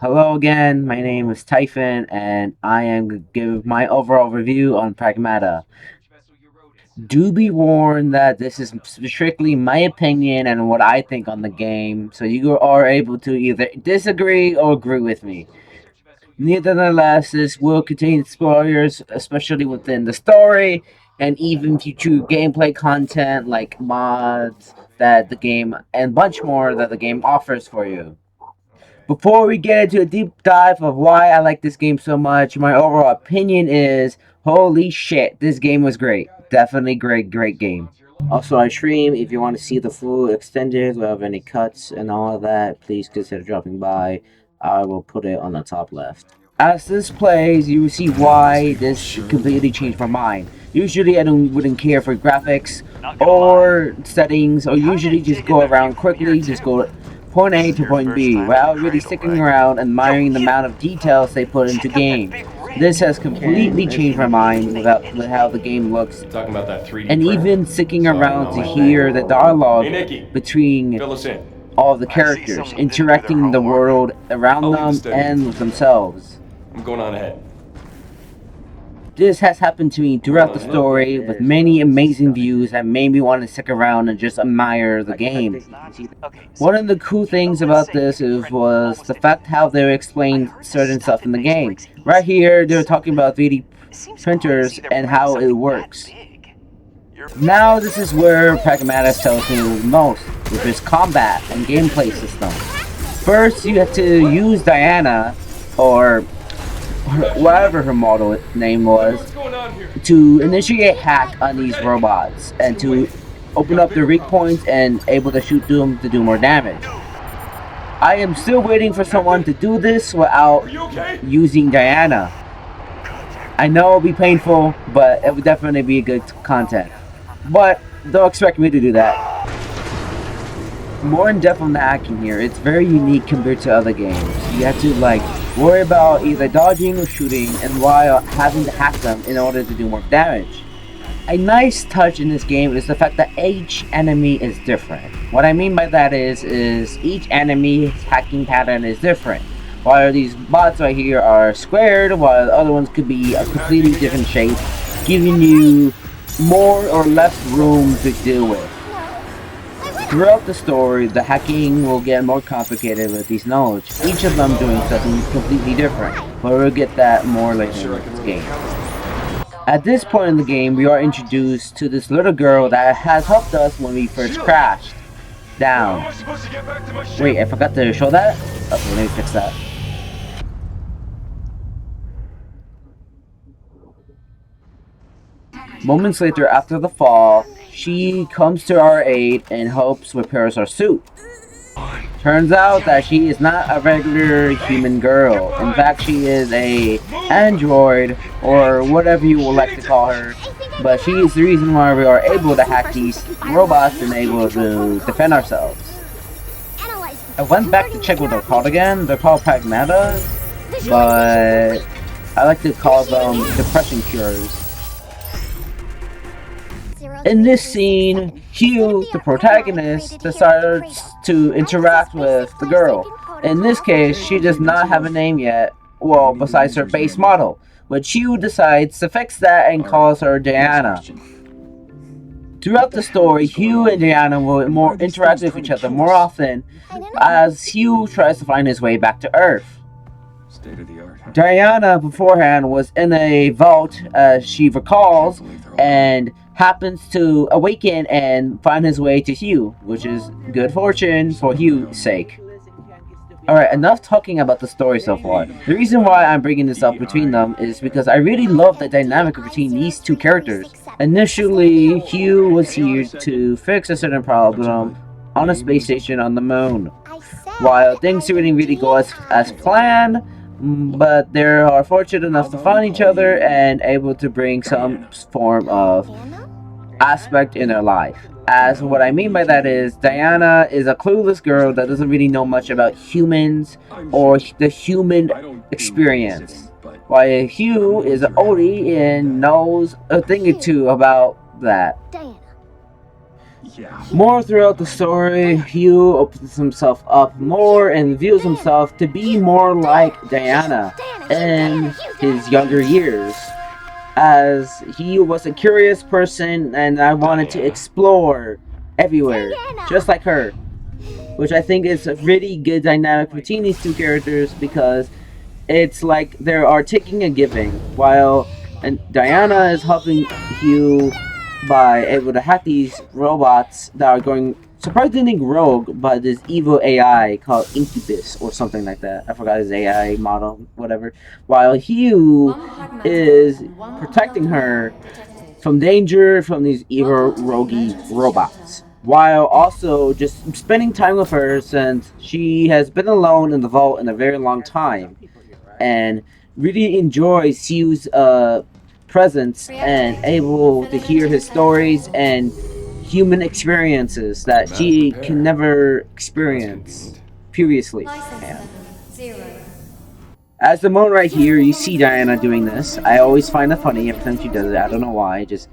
Hello again, my name is Typhon, and I am going to give my overall review on Pragmata. Do be warned that this is strictly my opinion and what I think on the game, so you are able to either disagree or agree with me. Nevertheless, this will contain spoilers, especially within the story, and even future gameplay content like mods that the game and bunch more that the game offers for you. Before we get into a deep dive of why I like this game so much, my overall opinion is holy shit, this game was great. Definitely great game. Also, I stream. If you want to see the full extended without any cuts and all of that, please consider dropping by. I will put it on the top left. As this plays, you will see why this completely changed my mind. Usually, wouldn't care for graphics or settings, or usually just go around quickly, just go point A to point B, without really sticking around admiring the amount of details they put into game. This has completely changed my mind with how the game looks, Talking about that 3D and printer. even sticking Sorry, around not to my hear thing. the dialogue Hey, Nikki, between fill us in. all of the characters, interacting the world around I'll leave the them study. and with themselves. I'm going on ahead. This has happened to me throughout the story with many amazing views that made me want to stick around and just admire the game. One of the cool things about this was the fact how they explained certain stuff in the game. Right here, they're talking about 3D printers and how it works. Now this is where Pragmata tells me the most, with its combat and gameplay system. First, you have to use Diana, or whatever her model name was, to initiate hack on these robots and to open up the rig points and able to shoot them to do more damage. I am still waiting for someone to do this without using Diana. I know it'll be painful, but it would definitely be good content. But don't expect me to do that. More in depth on the hacking here, it's very unique compared to other games. You have to worry about either dodging or shooting, and while having to hack them in order to do more damage. A nice touch in this game is the fact that each enemy is different. What I mean by that is each enemy's hacking pattern is different. While these bots right here are squared, while the other ones could be a completely different shape, giving you more or less room to deal with. Throughout the story, the hacking will get more complicated with these nodes, each of them doing something completely different, but we'll get that more later in this game. At this point in the game, we are introduced to this little girl that has helped us when we first crashed down. Wait, I forgot to show that? Okay, let me fix that. Moments later, after the fall, she comes to our aid and helps repairs our suit. Turns out that she is not a regular human girl. In fact, she is a android, or whatever you would like to call her. But she is the reason why we are able to hack these robots and able to defend ourselves. I went back to check what they're called again. They're called Pragmata, but I like to call them depression cures. In this scene, Hugh, the protagonist, decides to interact with the girl. In this case, she does not have a name yet, well, besides her base model, but Hugh decides to fix that and calls her Diana. Throughout the story, Hugh and Diana will interact with each other more often as Hugh tries to find his way back to Earth. Diana beforehand was in a vault, as she recalls, and happens to awaken and find his way to Hugh, which is good fortune for Hugh's sake. Alright, enough talking about the story so far. The reason why I'm bringing this up between them is because I really love the dynamic between these two characters. Initially, Hugh was here to fix a certain problem on a space station on the moon. While things didn't really go as planned, but they are fortunate enough to find each other and able to bring some form of aspect in their life. As what I mean by that is, Diana is a clueless girl that doesn't really know much about humans or the human experience, while Hugh is an oldie and knows a thing or two about that. More throughout the story, Hugh opens himself up more and views himself to be more like Diana in his younger years, as he was a curious person and I wanted to explore everywhere, just like her, which I think is a really good dynamic between these two characters because it's like they are taking and giving, while and Diana is helping Hugh by able to hack these robots that are going surprisingly rogue by this evil AI called Incubus or something like that. I forgot his AI model, whatever. While Hugh is protecting her from danger from these evil roguey robots, while also just spending time with her since she has been alone in the vault in a very long time and really enjoy Hugh's presence and able to hear his stories and human experiences that she can never experience previously. As the moment right here, you see Diana doing this. I always find it funny every time she does it. I don't know why. It just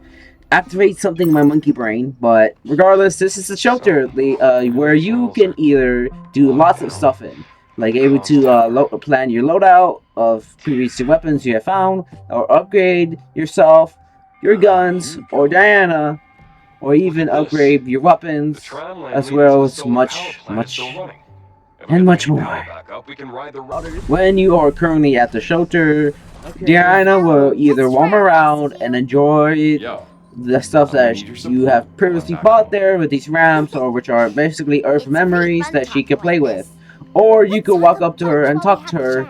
activates something in my monkey brain. But regardless, this is a shelter where you can either do lots of stuff in, like able to plan your loadout of previous weapons you have found, or upgrade yourself, your guns, or Diana, or even upgrade your weapons, as well as much and much more. When you are currently at the shelter, Diana will either roam around and enjoy the stuff that you have previously bought there with these ramps, or which are basically Earth memories that she can play with. Or you could walk up to her and talk to her,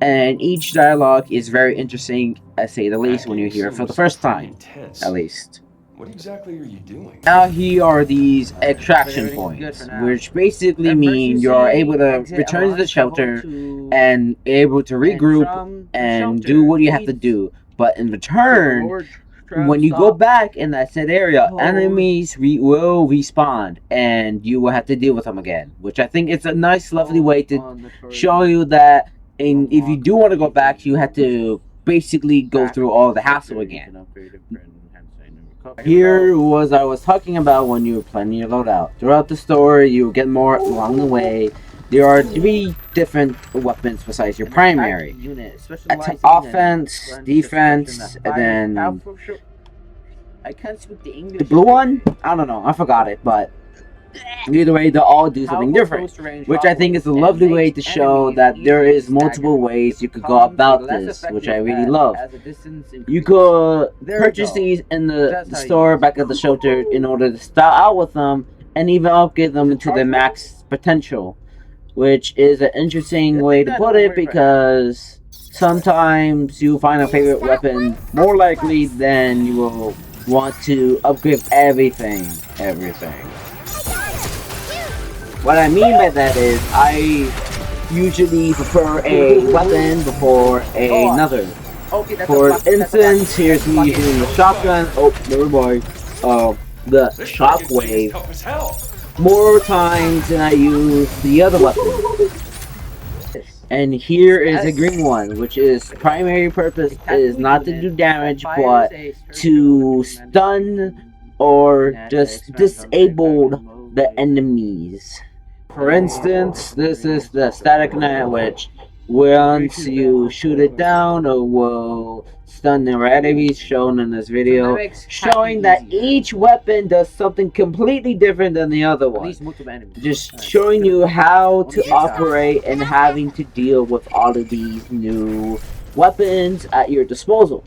and each dialogue is very interesting, I say the least, when you hear it for the first time, at least. What exactly are you doing? Now here are these extraction points, which basically mean you are able to return to the shelter and able to regroup and do what you have to do. But in return, when you go back in that said area, enemies will respawn and you will have to deal with them again. Which I think is a nice, lovely way to show you that if you do want to go back, you have to basically go through all the hassle again. Here was I was talking about when you were planning your loadout. Throughout the story, you get more along the way. There are 3 different weapons besides your primary. Offense, defense, and then the blue one? I don't know, I forgot it, but either way, they all do something different, which I think is a lovely way to show that there is multiple ways you could go about this, which I really love. You could purchase these in the store back at the shelter in order to start out with them and even upgrade them into their max potential, which is an interesting way to put it because sometimes you find a favorite weapon more likely than you will want to upgrade everything. What I mean by that is, I usually prefer a weapon before another. For instance, here's me using the shotgun. Oh, never mind. The shockwave more times than I use the other weapon. And here is a green one, which is primary purpose is not to do damage, but to stun or just disable the enemies. For instance, this is the static net, which once you shoot it down, it will stun the enemies shown in this video, showing that each weapon does something completely different than the other one. Just showing you how to operate and having to deal with all of these new weapons at your disposal,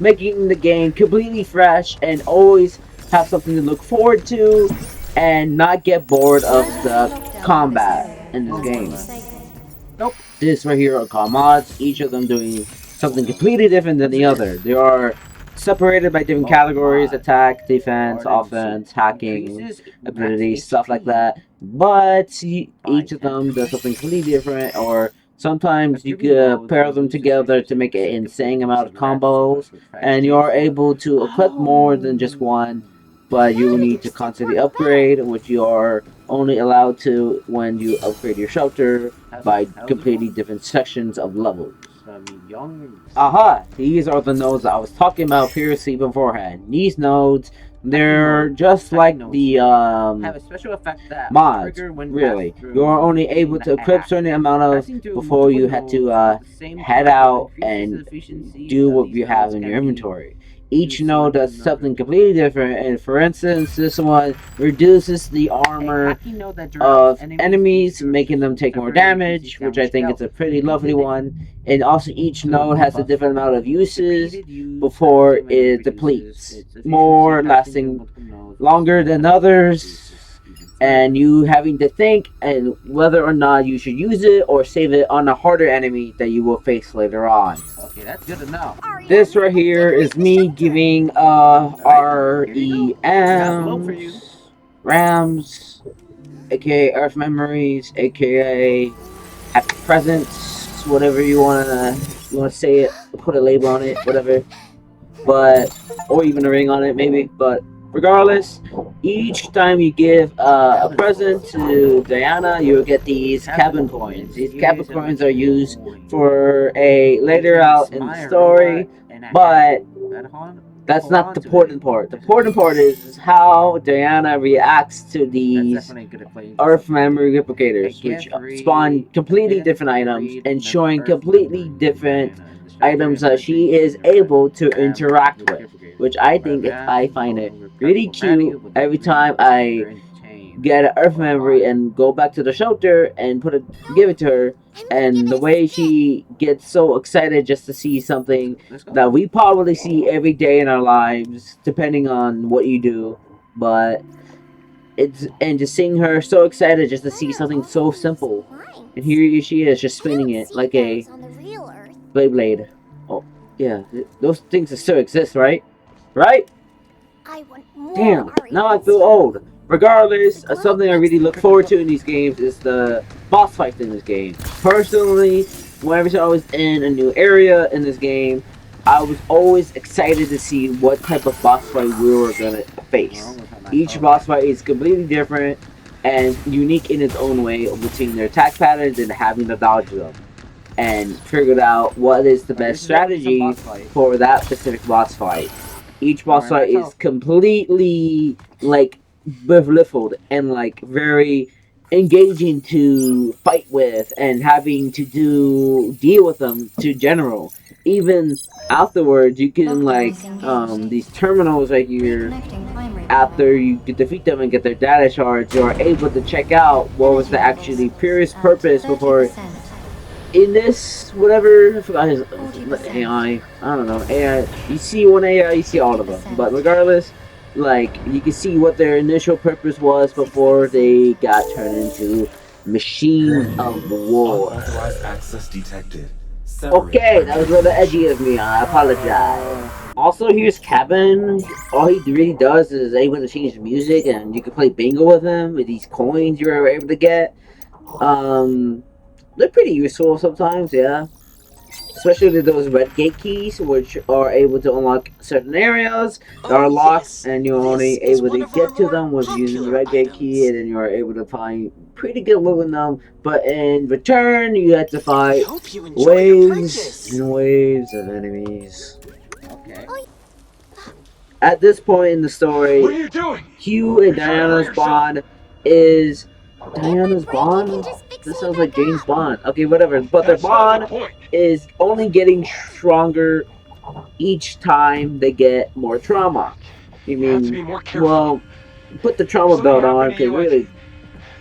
making the game completely fresh and always have something to look forward to and not get bored of the combat in this game. This right here are called mods, each of them doing something completely different than the other. They are separated by different categories: attack, defense, offense, hacking, abilities, stuff like that. But each of them does something completely different, or sometimes you could pair them together to make an insane amount of combos, and you are able to equip more than just one, but you need to constantly upgrade, which you are only allowed to when you upgrade your shelter by completely different sections of levels. Aha! These are the nodes that I was talking about previously beforehand. These nodes They're just like the mods, really. You're only able to equip certain amount of before you had to head out and do what you have in your inventory. Each node does something completely different, and for instance, this one reduces the armor of enemies, making them take more damage, which I think is a pretty lovely one. And also, each node has a different amount of uses before it depletes, more lasting longer than others, and you having to think and whether or not you should use it or save it on a harder enemy that you will face later on. Okay, that's good to know. This right here is me giving REMs, aka Earth Memories, aka Happy Presents, whatever you wanna say it, put a label on it, whatever. But or even a ring on it, maybe. But regardless, each time you give a present to Diana, you'll get these cabin coins. These cabin coins are used for a later out in the story, but that's not the important part. The important part is how Diana reacts to these Earth memory replicators, which spawn completely different items and showing completely different items that she is able to interact with, which I find it really cute every time I get an Earth memory and go back to the shelter and give it to her, and the way she gets so excited just to see something that we probably see every day in our lives, depending on what you do, but it's and just seeing her so excited just to see something so simple, and here she is just spinning it like a Beyblade. Oh yeah, those things still exist, right? Right? Damn, now I feel old. Regardless, something I really look forward to in these games is the boss fights in this game. Personally, whenever I was in a new area in this game, I was always excited to see what type of boss fight we were gonna face. Each boss fight is completely different and unique in its own way between their attack patterns and having to dodge them. And figured out what is the best strategy for that specific boss fight. Each boss fight is completely like belittled and like very engaging to fight with and having to deal with them to general. Even afterwards, you can like these terminals right here. After you defeat them and get their data shards, you are able to check out what was the actually purest purpose before in this whatever I forgot his AI. I don't know AI. You see one AI, you see all of them. But regardless, like you can see what their initial purpose was before they got turned into machines of war. Unauthorized access detected. Okay, that was a little edgy of me. I apologize. Also, here's Kevin. All he really does is able to change the music, and you can play bingo with him with these coins you're able to get. Um, they're pretty useful sometimes, yeah. Especially those red gate keys, which are able to unlock certain areas that are locked, and you're only able to get to them with using the red gate key, and then you are able to find pretty good loot in them. But in return, you have to fight waves and waves of enemies. Okay. At this point in the story, What are you doing? Hugh and Diana's bond is Diana's Bond? This sounds like James Bond. Okay, whatever. But their That's not the bond point. is only getting stronger each time they get more trauma. You You have to be mean, more careful. well, put the trauma Something belt on happened to because you, really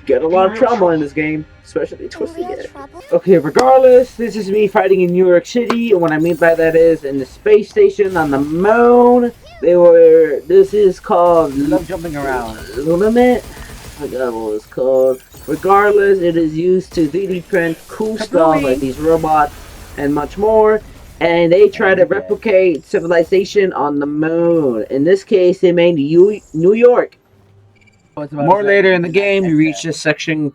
get a be lot in of real trauma trouble. in this game, especially towards the end. Okay, regardless, this is me fighting in New York City, and what I mean by that is in the space station on the moon. This is called. Love jumping around. Limit? I forgot what it's called. Regardless, it is used to 3D print cool stuff like these robots and much more. And they try to replicate civilization on the moon. In this case, they made New York. More later in the game, you reach this section,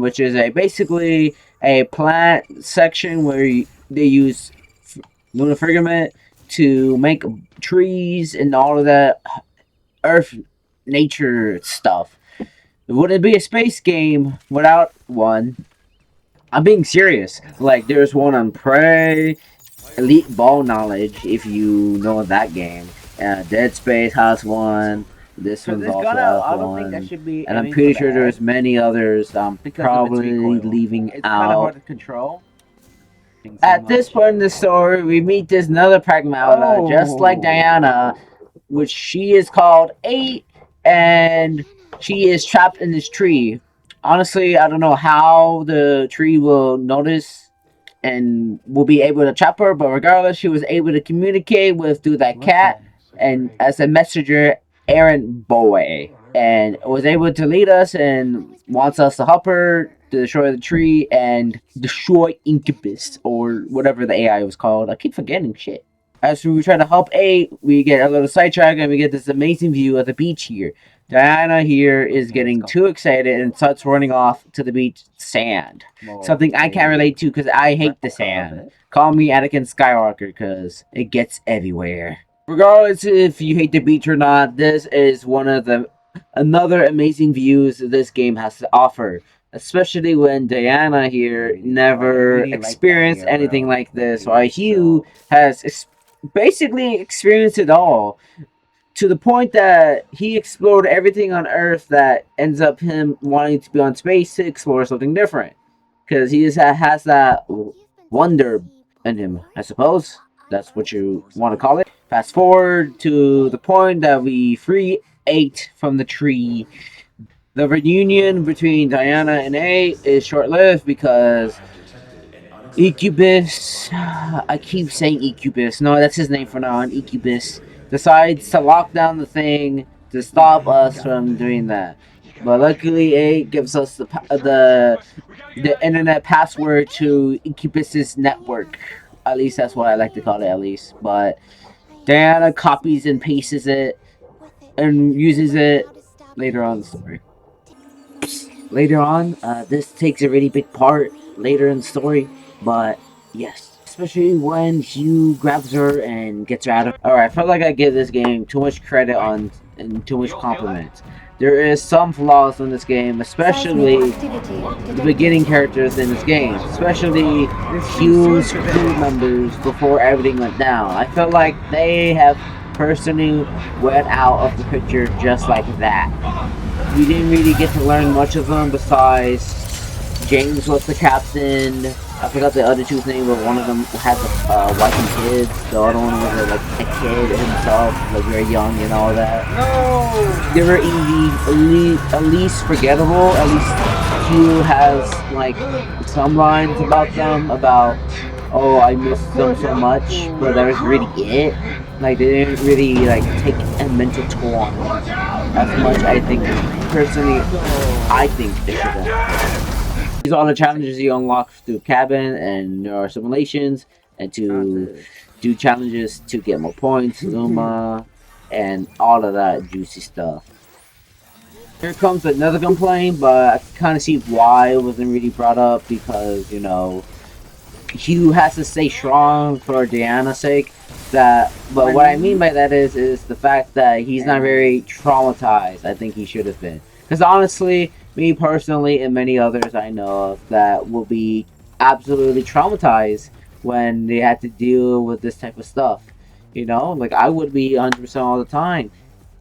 which is basically a plant section where they use lunar fragment to make trees and all of that Earth nature stuff. It wouldn't be a space game without one. I'm being serious. Like there's one on Prey, Elite Ball Knowledge, if you know that game. Dead Space has one. This one's also F1, and I'm pretty sure there's many others. I'm probably leaving out. At this point in the story, we meet this another Pragmata, just like Diana, which she is called 8, and she is trapped in this tree. Honestly, I don't know how the tree will notice and will be able to trap her, but regardless, she was able to communicate with through that cat and as a messenger, errant boy, and was able to lead us and wants us to help her to destroy the tree and destroy Incubus or whatever the AI was called. I keep forgetting shit. As we try to help A, we get a little sidetrack and we get this amazing view of the beach here. Diana here is getting too excited and starts running off to the beach sand. Something I can't relate to because I hate the sand. Call me Anakin Skywalker because it gets everywhere. Regardless if you hate the beach or not, this is one of the another amazing views this game has to offer. Especially when Diana here never experienced anything like this, while Hugh has basically experienced it all to the point that he explored everything on Earth that ends up him wanting to be on space to explore something different. Because he has that wonder in him, I suppose. That's what you want to call it. Fast forward to the point that we free 8 from the tree. The reunion between Diana and A is short lived because Incubus, I keep saying Incubus. No, that's his name for now on. Incubus decides to lock down the thing to stop us from doing that. But luckily, A gives us the internet password to Incubus's network. At least that's what I like to call it. At least, but Diana copies and pastes it and uses it later on in the story. Later on, this takes a really big part later in the story, but yes. Especially when Hugh grabs her and gets her out of. Alright, I felt like I give this game too much credit on and too much compliments. There is some flaws in this game, especially the beginning characters in this game, especially Hugh's crew members before everything went down. I felt like they have personally went out of the picture just like that. We didn't really get to learn much of them besides James was the captain. I forgot the other two's name, but one of them has a wife and kids. The other one was like a kid himself, like very young and all that. No! They were at least forgettable. At least Hugh has like some lines about them about, oh, I miss them so much, but that was really it. Like they didn't really like take a mental toll on him as much. I think personally, I think they should have. These are all the challenges you unlock through cabin and there are simulations and to do challenges to get more points, Luma, and all of that juicy stuff. Here comes another complaint, but I can kind of see why it wasn't really brought up because, you know, Hugh has to stay strong for Diana's sake. But what I mean by that is the fact that he's not very traumatized. I think he should have been. Because honestly, me personally and many others I know of that will be absolutely traumatized when they had to deal with this type of stuff. You know, like I would be 100% all the time.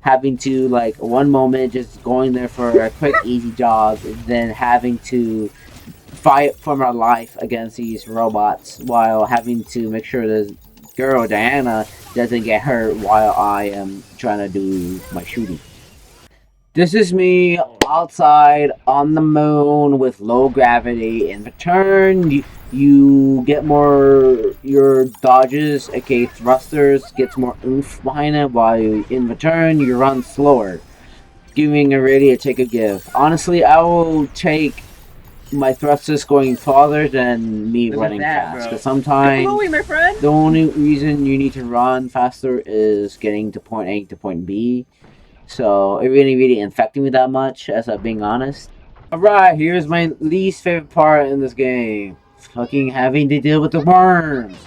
Having to, like, one moment just going there for a quick, easy job, and then having to fight for my life against these robots while having to make sure the girl Diana doesn't get hurt while I am trying to do my shooting. This is me outside on the moon with low gravity. In return, you get more, your dodges, aka thrusters, gets more oomph behind it, while in return you run slower, giving a ready to take a give. Honestly, I will take my thrusters going farther than me running fast. Because sometimes the only reason you need to run faster is getting to point A to point B. So it really infected me that much, as I'm being honest. Alright, here's my least favorite part in this game. Fucking having to deal with the worms.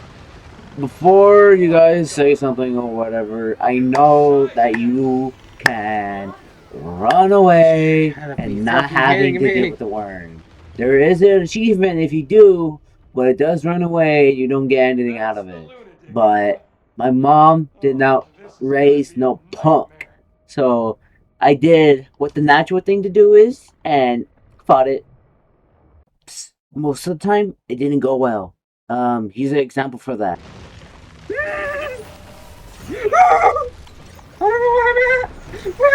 Before you guys say something or whatever, I know that you can run away and not having to deal with the worm. There is an achievement if you do, but it does run away, you don't get anything out of it. But my mom did not raise no punk. So I did what the natural thing to do is and fought it. Psst, most of the time, it didn't go well. Here's an example for that. Where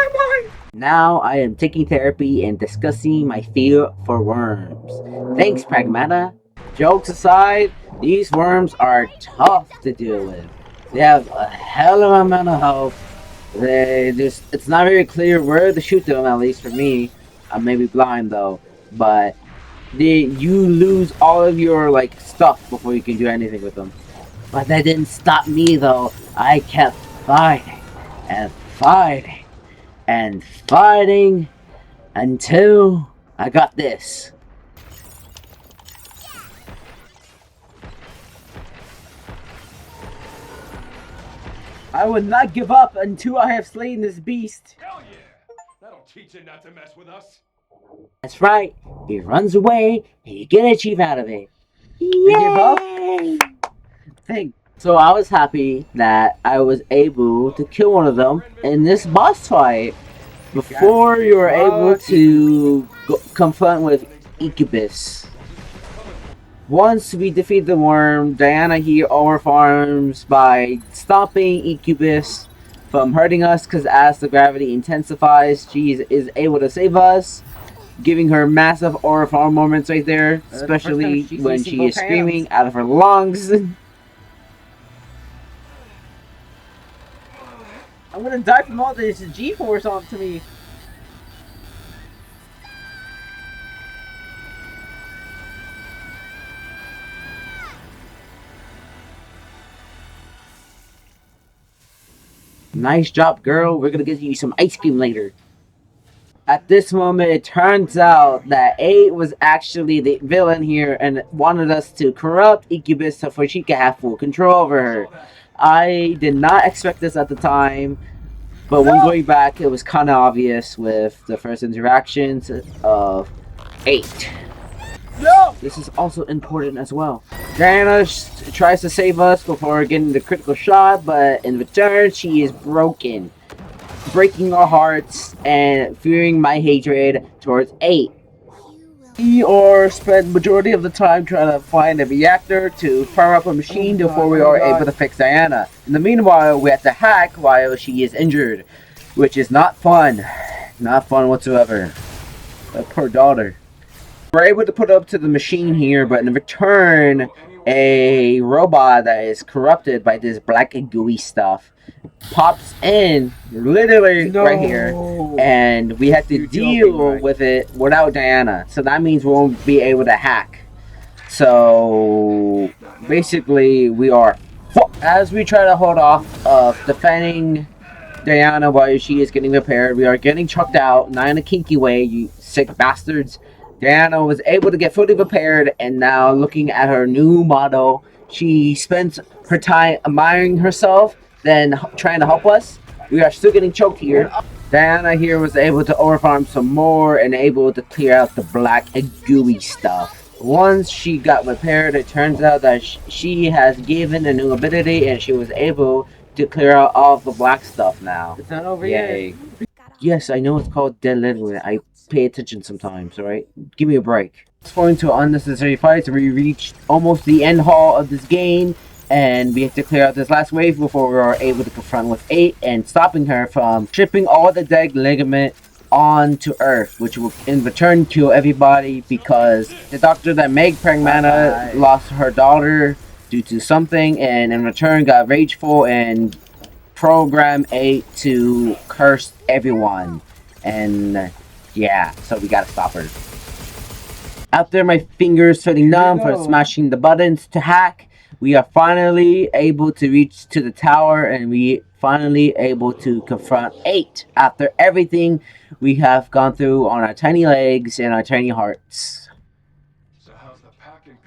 am I? Now I am taking therapy and discussing my fear for worms. Thanks, Pragmata. Jokes aside, these worms are tough to deal with. They have a hell of an amount of health. It's not very clear where to shoot them, at least for me. I may be blind though, but you lose all of your like stuff before you can do anything with them. But that didn't stop me though. I kept fighting and fighting and fighting until I got this. I would not give up until I have slain this beast. Hell yeah! That'll teach it not to mess with us. That's right. He runs away and you get a achieve out of it. Yay! Thing. So I was happy that I was able to kill one of them in this boss fight before you were able to confront with Incubus. Once we defeat the worm, Diana here overfarms by stopping Incubus from hurting us, because as the gravity intensifies, she is able to save us, giving her massive overfarm moments right there, especially when she is screaming out of her lungs. I'm gonna die from all this G-force onto me. Nice job, girl. We're gonna get you some ice cream later. At this moment, it turns out that A was actually the villain here and wanted us to corrupt Incubus so she could have full control over her. I did not expect this at the time, but when going back, it was kind of obvious with the first interactions of 8. No! This is also important as well. Diana tries to save us before getting the critical shot, but in return, she is broken, breaking our hearts and fueling my hatred towards 8. We or spend majority of the time trying to find a reactor to power up a machine before we are able to fix Diana. In the meanwhile, we have to hack while she is injured, which is not fun. Not fun whatsoever. That poor daughter. We're able to put up to the machine here, but in return, a robot that is corrupted by this black and gooey stuff pops in, literally right here, and we have to deal with it without Diana. So that means we won't be able to hack. So basically, we are as we try to hold off of defending Diana while she is getting repaired. We are getting chucked out, not in a kinky way, you sick bastards. Diana was able to get fully repaired, and now looking at her new model, she spends her time admiring herself, then trying to help us. We are still getting choked here. Diana here was able to overfarm some more and able to clear out the black and gooey stuff. Once she got repaired, it turns out that she has given a new ability and she was able to clear out all of the black stuff now. It's not over Yay. yet. Yes, I know it's called Dead Literally. I pay attention sometimes, alright? Give me a break. It's going to unnecessary fights. We reached almost the end hall of this game, and we have to clear out this last wave before we are able to confront with 8 and stopping her from tripping all the dead ligament onto Earth, which will in return kill everybody because the doctor that made Pragmata lost her daughter due to something, and in return got rageful and programmed 8 to curse everyone. And yeah, so we gotta stop her. After my fingers feeling numb from smashing the buttons to hack, we are finally able to reach to the tower, and we finally able to confront 8 after everything we have gone through on our tiny legs and our tiny hearts. So how's the packing?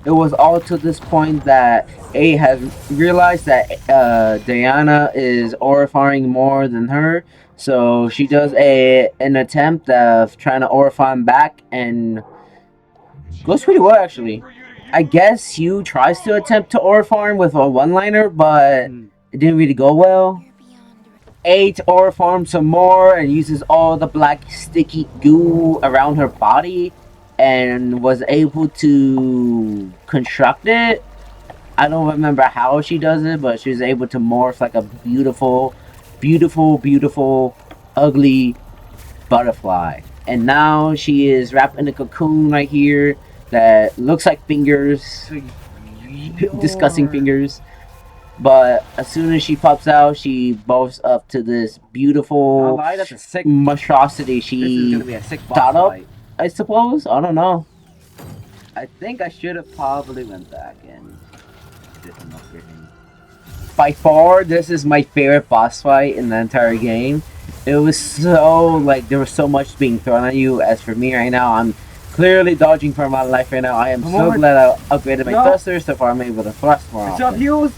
It was all to this point that 8 has realized that Diana is overfarming more than her, so she does an attempt of trying to overfarm back, and goes pretty well actually. I guess Hugh tries to attempt to overfarm with a one-liner, but it didn't really go well. ate or formed some more and uses all the black sticky goo around her body and was able to construct it. I don't remember how she does it, but she was able to morph like a beautiful, beautiful, beautiful, ugly butterfly. And now she is wrapped in a cocoon right here that looks like fingers, disgusting fingers. But as soon as she pops out, she evolves up to this beautiful monstrosity she thought up, I suppose. I don't know. I think I should have probably went back and did some upgrading. By far, this is my favorite boss fight in the entire game. It was so, like, there was so much being thrown at you. As for me right now, I'm clearly dodging for my life right now. I am so glad I upgraded my thruster, so far I'm able to thrust more often.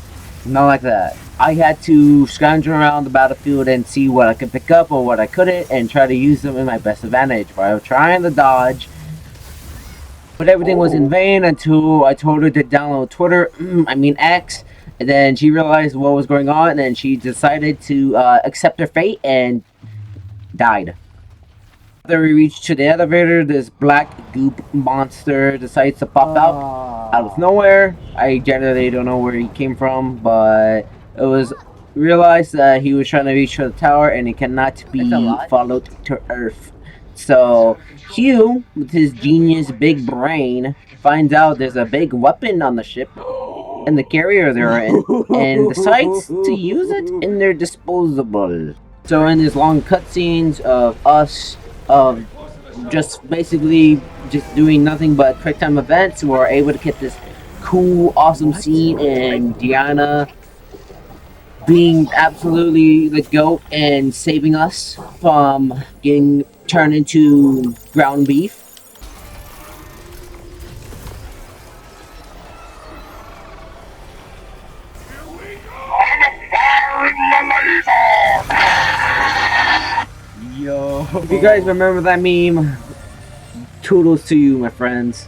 Not like that. I had to scrounge around the battlefield and see what I could pick up or what I couldn't and try to use them in my best advantage. But I was trying to dodge, but everything was in vain until I told her to download Twitter, X, and then she realized what was going on, and then she decided to accept her fate and died. After we reached to the elevator, this black goop monster decides to pop out of nowhere. I generally don't know where he came from, but it was realized that he was trying to reach the tower and he cannot be followed to Earth. So Hugh, with his genius big brain, finds out there's a big weapon on the ship and the carrier they're in, and decides to use it in their disposable. So in these long cutscenes of us, of just basically just doing nothing but quick time events, we're able to get this cool, awesome scene and Diana being absolutely the goat and saving us from getting turned into ground beef. Yo. If you guys remember that meme, toodles to you, my friends.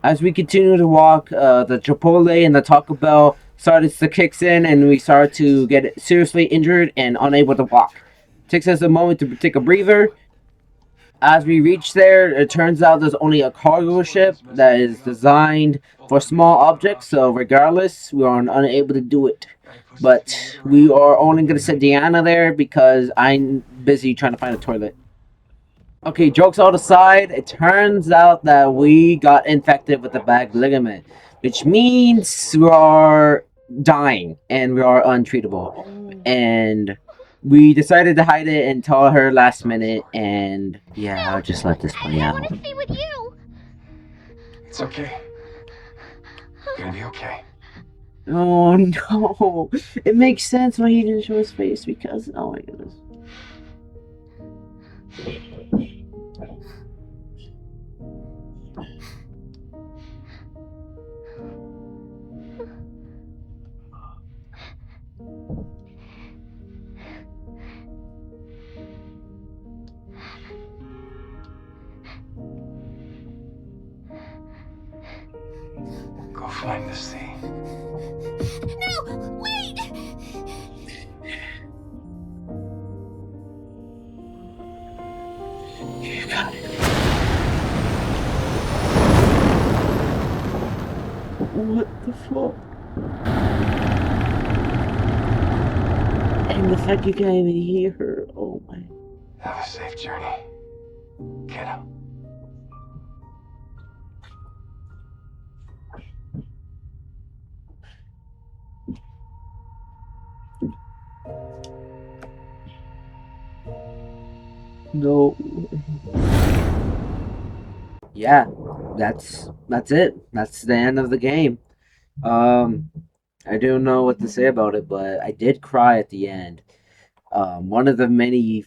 As we continue to walk, the Chipotle and the Taco Bell started to kicks in, and we started to get seriously injured and unable to walk. Takes us a moment to take a breather. As we reach there, it turns out there's only a cargo ship that is designed for small objects, so regardless, we are unable to do it. But we are only going to set Deanna there because I'm busy trying to find a toilet. Okay, jokes all aside, it turns out that we got infected with the bag ligament, which means we are dying and we are untreatable. And we decided to hide it and tell her last minute, and yeah, I'll just let this play out. I want to stay with you. It's okay. You're gonna be okay. Oh no! It makes sense why he didn't show his face because, oh my goodness. Go find the sea. No, wait! You got it. What the fuck? And the fact you can't even hear her, oh my. Have a safe journey, kiddo. No. Yeah, that's it. That's the end of the game. I don't know what to say about it, but I did cry at the end. One of the many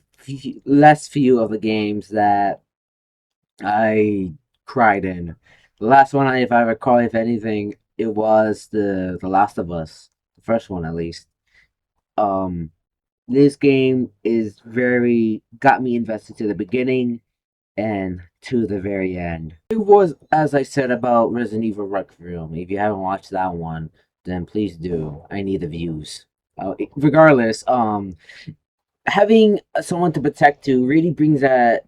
less few of the games that I cried in. The last one, if I recall, if anything, it was the Last of Us, the first one at least. Um, this game is very got me invested to the beginning and to the very end. It was, as I said about Resident Evil Requiem. If you haven't watched that one, then please do. I need the views. Regardless, having someone to protect you really brings that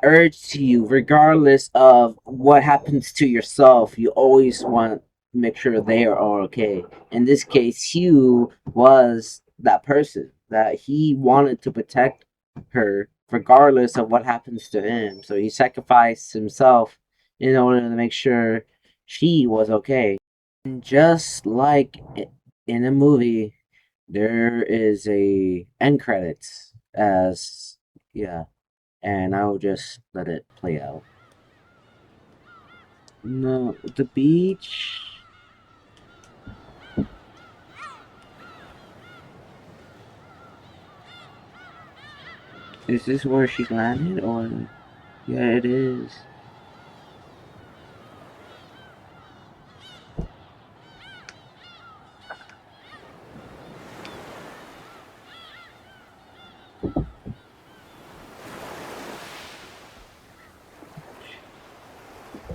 urge to you, regardless of what happens to yourself. You always want to make sure they are all okay. In this case, Hugh was that person that he wanted to protect her, regardless of what happens to him. So he sacrificed himself in order to make sure she was okay. And just like in a movie, there is a end credits as yeah, and I'll just let it play out. No, the beach. Is this where she landed, or yeah, it is.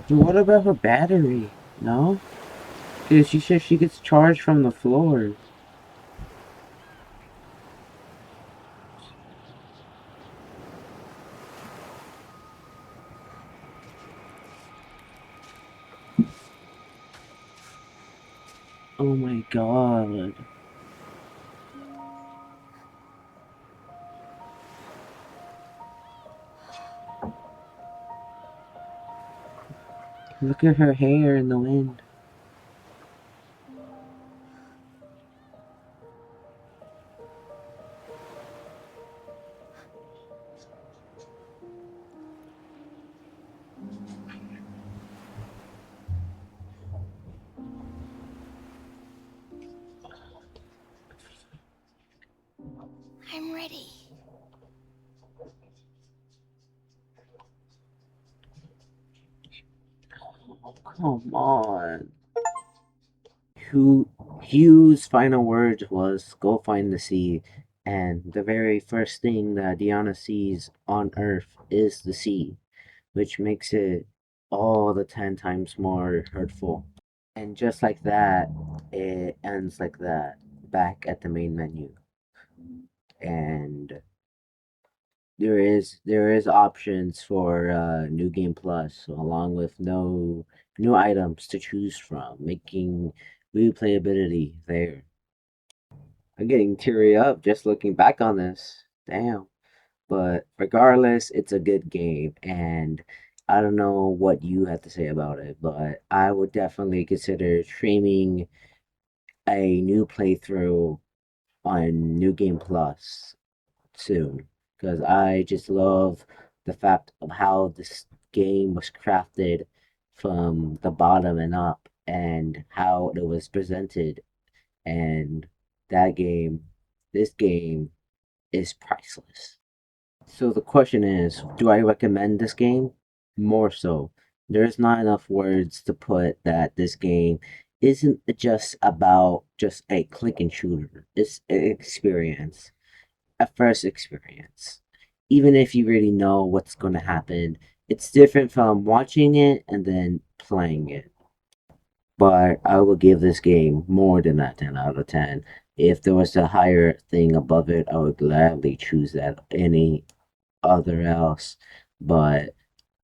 But what about her battery? No, because she said she gets charged from the floor. Oh my god! Look at her hair in the wind. I'm ready. Come on. Who Hugh's final words was go find the sea, and the very first thing that Diana sees on Earth is the sea, which makes it all the 10 times more hurtful. And just like that, it ends like that, back at the main menu. And there is options for new game plus, along with no new items to choose from, making replayability there. I'm getting teary up just looking back on this. Damn. But regardless, it's a good game, and I don't know what you have to say about it, but I would definitely consider streaming a new playthrough on New Game Plus soon, because I just love the fact of how this game was crafted from the bottom and up, and how it was presented, and that game, this game, is priceless. So the question is, do I recommend this game? More so. There's not enough words to put that this game isn't just about just a click and shooter. It's an experience, a first experience. Even if you really know what's going to happen, it's different from watching it and then playing it. But I will give this game more than that 10 out of 10. If there was a higher thing above it, I would gladly choose that any other else. But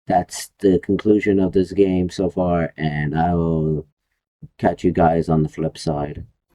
that's the conclusion of this game so far, and I will catch you guys on the flip side.